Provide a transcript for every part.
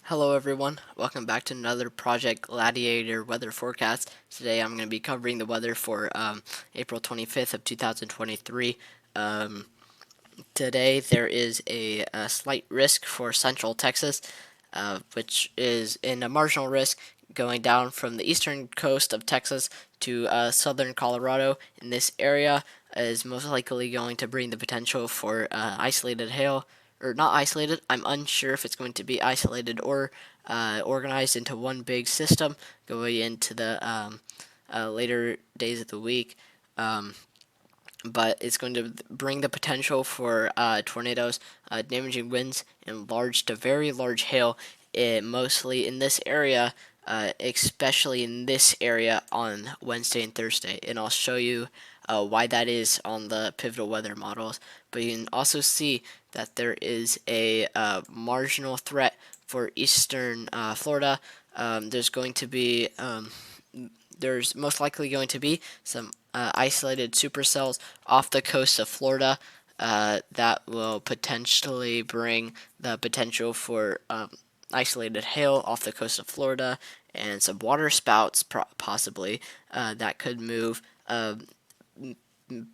Hello everyone, welcome back to another Project Gladiator weather forecast. Today I'm going to be covering the weather for April 25th of 2023. Um, Today there is a slight risk for central Texas, which is in a marginal risk going down from the eastern coast of Texas to southern Colorado. In this area is most likely going to bring the potential for isolated hail, or not isolated. I'm unsure if it's going to be isolated or organized into one big system going into the later days of the week. Um, but it's going to bring the potential for tornadoes, damaging winds, and large to very large hail, mostly in this area, especially in this area on Wednesday and Thursday. And I'll show you why that is on the pivotal weather models. But you can also see that there is a marginal threat for eastern Florida. There's going to be there's most likely going to be some isolated supercells off the coast of Florida that will potentially bring the potential for isolated hail off the coast of Florida and some water spouts possibly that could move.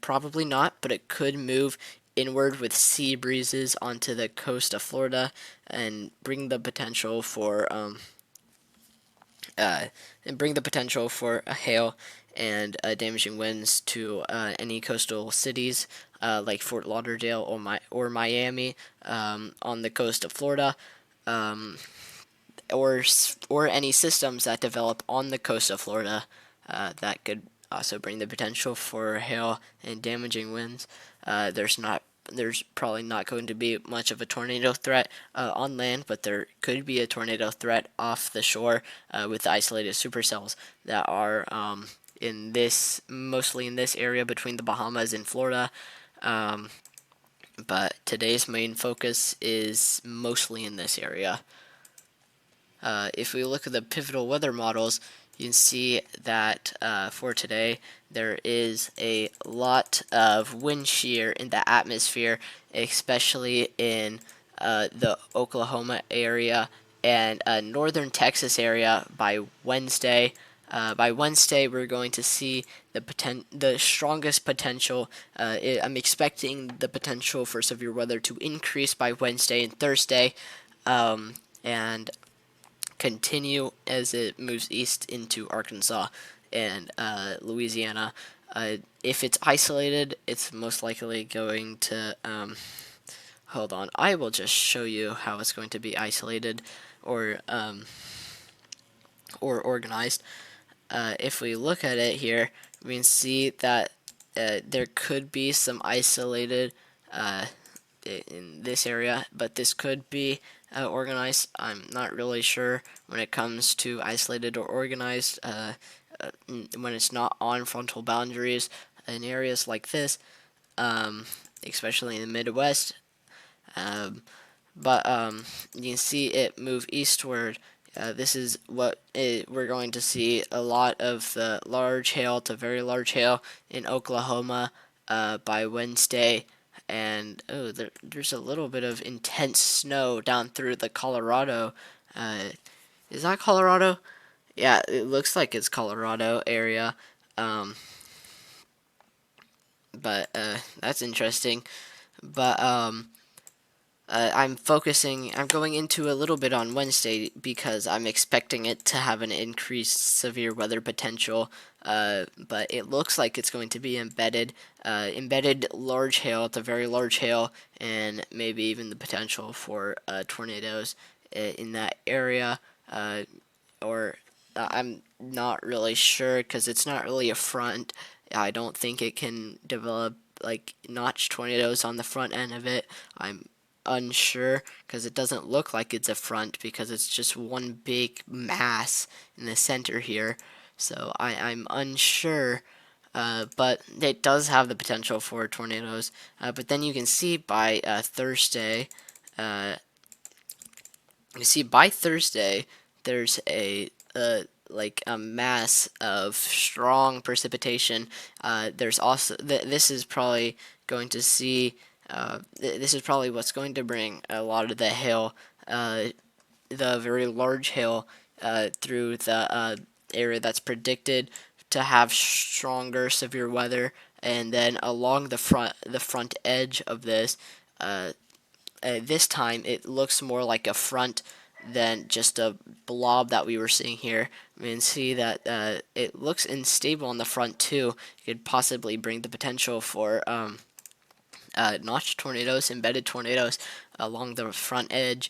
Probably not, but it could move inward with sea breezes onto the coast of Florida and bring the potential for uh, a hail and damaging winds to any coastal cities like Fort Lauderdale or Miami on the coast of Florida, um, or any systems that develop on the coast of Florida that could also bring the potential for hail and damaging winds. There's probably not going to be much of a tornado threat on land, but there could be a tornado threat off the shore with isolated supercells that are mostly in this area between the Bahamas and Florida. Um, but today's main focus is mostly in this area. If we look at the pivotal weather models, you can see that for today there is a lot of wind shear in the atmosphere, especially in the Oklahoma area and northern Texas area by Wednesday. By Wednesday, we're going to see the strongest potential. I'm expecting the potential for severe weather to increase by Wednesday and Thursday, and continue as it moves east into Arkansas and Louisiana. If it's isolated, it's most likely going to. Hold on, I will just show you how it's going to be isolated or organized. If we look at it here, we can see that there could be some isolated uh, in this area, but this could be organized. I'm not really sure when it comes to isolated or organized when it's not on frontal boundaries in areas like this, um, especially in the Midwest. Um, but you can see it move eastward. This is we're going to see a lot of the large hail to very large hail in Oklahoma by Wednesday. And there's a little bit of intense snow down through the Colorado. Uh, is that Colorado? Yeah, it looks like it's Colorado area. Um, but that's interesting. But I'm going into a little bit on Wednesday because I'm expecting it to have an increased severe weather potential. But it looks like it's going to be embedded large hail to very large hail, and maybe even the potential for tornadoes in that area. Or I'm not really sure because it's not really a front. I don't think it can develop like notch tornadoes on the front end of it. I'm unsure because it doesn't look like it's a front because it's just one big mass in the center here. So I'm unsure, but it does have the potential for tornadoes. But then you can see by Thursday, uh, you see by Thursday there's like a mass of strong precipitation. There's also this is probably going to see this is probably what's going to bring a lot of the hail the very large hail through the area that's predicted to have stronger severe weather, and then along the front edge of this time it looks more like a front than just a blob that we were seeing here. We can see that it looks unstable on the front too. It could possibly bring the potential for notch tornadoes, embedded tornadoes along the front edge.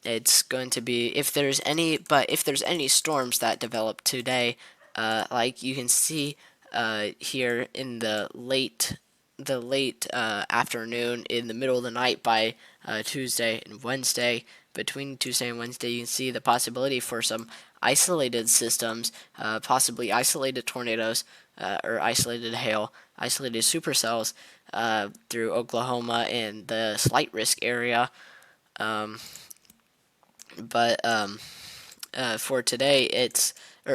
It's going to be, if there's any storms that develop today, like you can see here in the late afternoon, in the middle of the night by Tuesday and Wednesday. Between Tuesday and Wednesday, you can see the possibility for some isolated systems, possibly isolated tornadoes or isolated hail, isolated supercells through Oklahoma and the slight risk area. Um, but for today,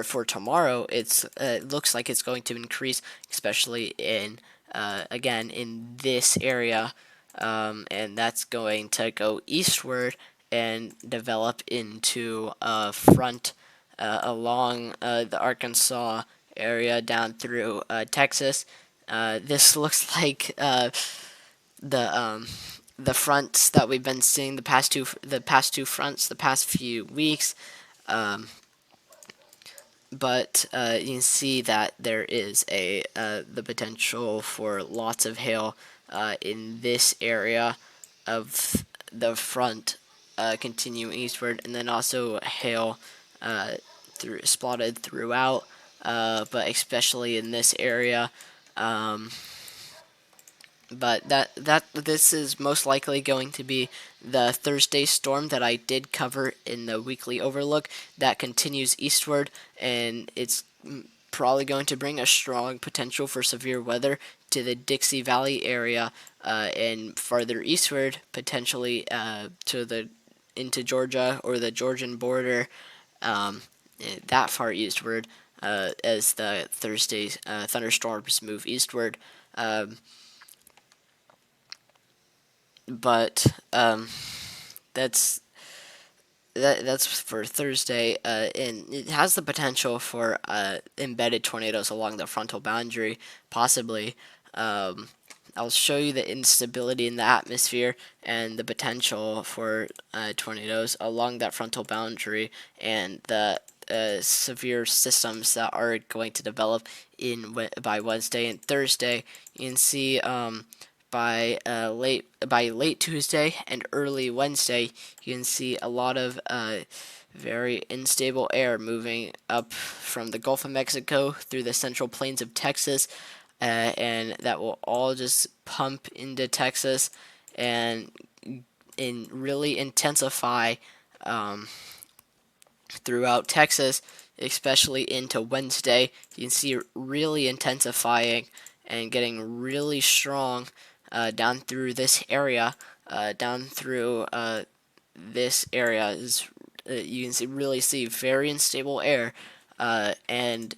for tomorrow, it looks like it's going to increase, especially in again in this area, and that's going to go eastward and develop into a front along the Arkansas area down through Texas. This looks like the um, the fronts that we've been seeing the past few weeks. Um, but you can see that there is the potential for lots of hail in this area of the front continuing eastward, and then also hail spotted throughout, but especially in this area. Um, but this is most likely going to be the Thursday storm that I did cover in the weekly overlook that continues eastward, and it's probably going to bring a strong potential for severe weather to the Dixie Valley area and farther eastward, potentially into Georgia or the Georgian border, um, that far eastward as the Thursday thunderstorms move eastward. But that's that's for Thursday, and it has the potential for embedded tornadoes along the frontal boundary, possibly. I'll show you the instability in the atmosphere and the potential for tornadoes along that frontal boundary, and the severe systems that are going to develop by Wednesday and Thursday. You can see by late Tuesday and early Wednesday, you can see a lot of very unstable air moving up from the Gulf of Mexico through the central plains of Texas, and that will all just pump into Texas and really intensify throughout Texas, especially into Wednesday. You can see it really intensifying and getting really strong down through this area. Down through this area is you can really see very unstable air, and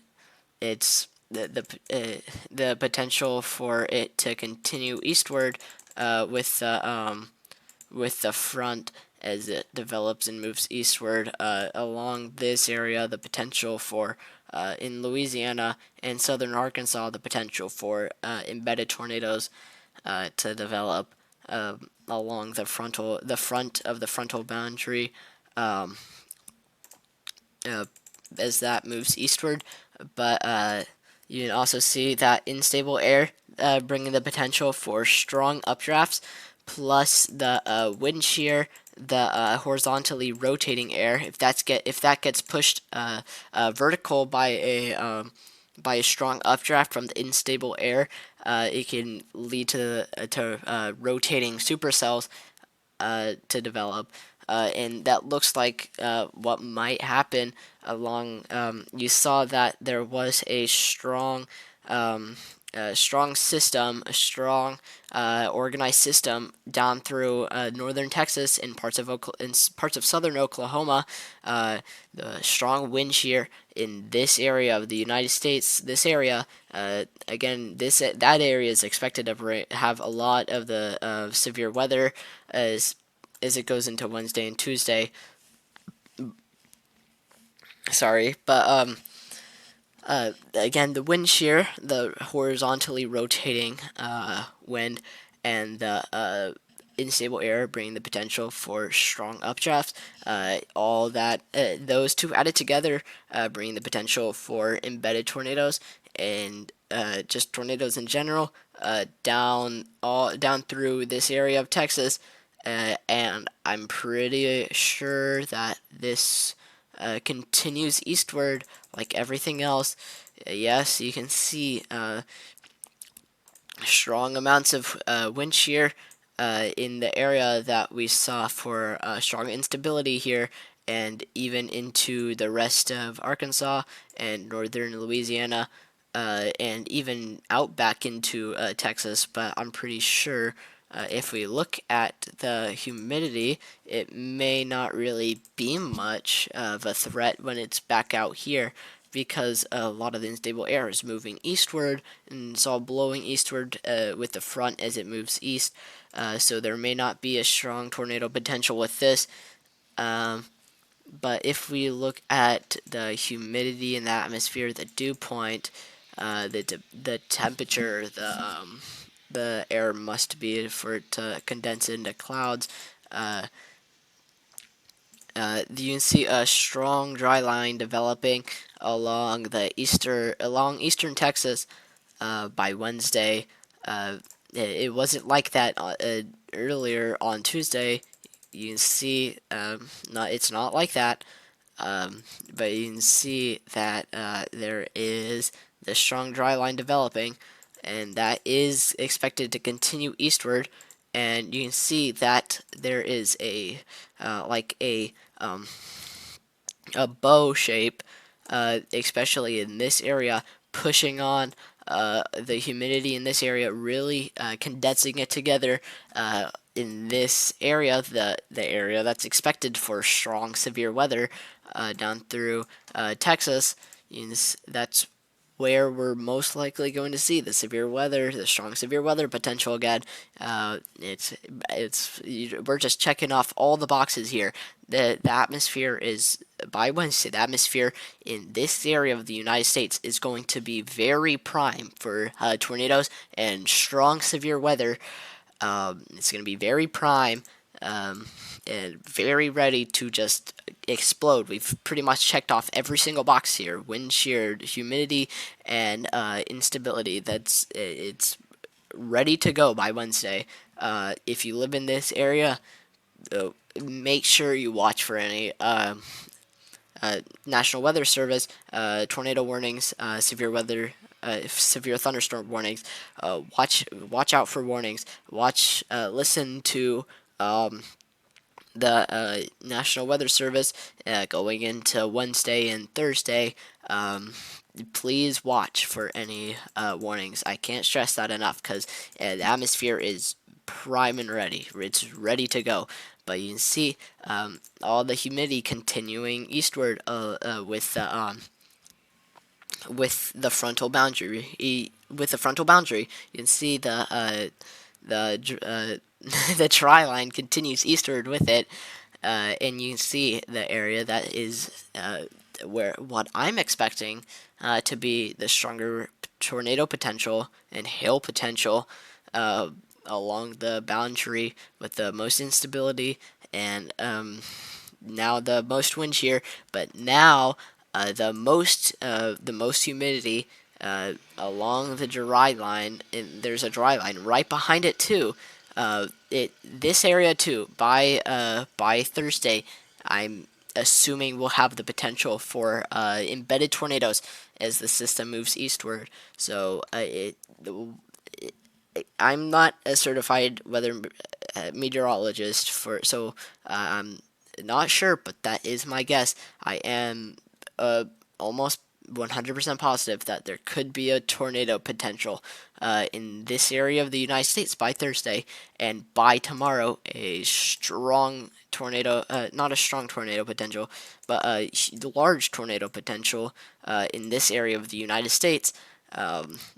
it's the potential for it to continue eastward with the front as it develops and moves eastward along this area. The potential for in Louisiana and southern Arkansas, the potential for embedded tornadoes to develop along the front of the frontal boundary as that moves eastward. But you can also see that unstable air bringing the potential for strong updrafts, plus the wind shear, the horizontally rotating air. If that gets pushed vertical by a strong updraft from the unstable air, it can lead to rotating supercells to develop, and that looks like what might happen along. You saw that there was a strong system, a strong organized system down through northern Texas and parts of southern Oklahoma. The strong wind shear in this area of the United States. This area, again, that area is expected to have a lot of the severe weather as it goes into Wednesday and Tuesday. Sorry, but again, the wind shear, the horizontally rotating wind, and the unstable air bringing the potential for strong updrafts. All that those two added together bring the potential for embedded tornadoes and just tornadoes in general down through this area of Texas. And I'm pretty sure that this continues eastward like everything else. Yes, you can see strong amounts of wind shear in the area that we saw for strong instability here, and even into the rest of Arkansas and northern Louisiana, and even out back into Texas. But I'm pretty sure if we look at the humidity, it may not really be much of a threat when it's back out here, because a lot of the unstable air is moving eastward, and it's all blowing eastward with the front as it moves east. So there may not be a strong tornado potential with this. Um, but if we look at the humidity in the atmosphere, the dew point, the temperature, the air must be for it to condense into clouds. Uh, you can see a strong dry line developing along eastern Texas by Wednesday. It wasn't like that earlier on Tuesday. You can see it's not like that, but you can see that there is the strong dry line developing, and that is expected to continue eastward. And you can see that there is like a bow shape, especially in this area, pushing on the humidity in this area, really condensing it together in this area, the area that's expected for strong, severe weather down through Texas. That's where we're most likely going to see the severe weather, the strong severe weather potential again. We're just checking off all the boxes here. The atmosphere is, by Wednesday, the atmosphere in this area of the United States is going to be very prime for tornadoes and strong severe weather. It's going to be very prime and very ready to just explode. We've pretty much checked off every single box here: wind shear, humidity, and instability. It's ready to go by Wednesday. If you live in this area, make sure you watch for any National Weather Service tornado warnings, severe thunderstorm warnings. Watch out for warnings. Listen to the National Weather Service going into Wednesday and Thursday. Please watch for any warnings. I can't stress that enough, because the atmosphere is prime and ready. It's ready to go. But you can see all the humidity continuing eastward with the frontal boundary. With the frontal boundary, you can see the the try line continues eastward with it, and you can see the area that is where what I'm expecting to be the stronger tornado potential and hail potential along the boundary with the most instability and now the most wind shear, but now the most humidity along the dry line, and there's a dry line right behind it too. This area too by Thursday, I'm assuming we'll have the potential for embedded tornadoes as the system moves eastward. So I'm not a certified weather meteorologist, I'm not sure, but that is my guess. I am almost 100% positive that there could be a tornado potential in this area of the United States by Thursday, and by tomorrow, a strong tornado, not a strong tornado potential, but a large tornado potential in this area of the United States.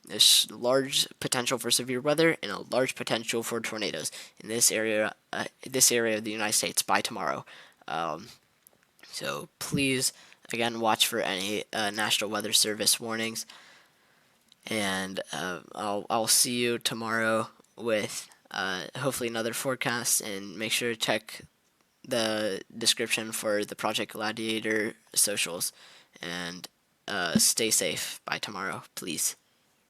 There's large potential for severe weather and a large potential for tornadoes in this area of the United States by tomorrow. So please Again, watch for any National Weather Service warnings, and I'll see you tomorrow with hopefully another forecast. And make sure to check the description for the Project Gladiator socials, and stay safe by tomorrow, please.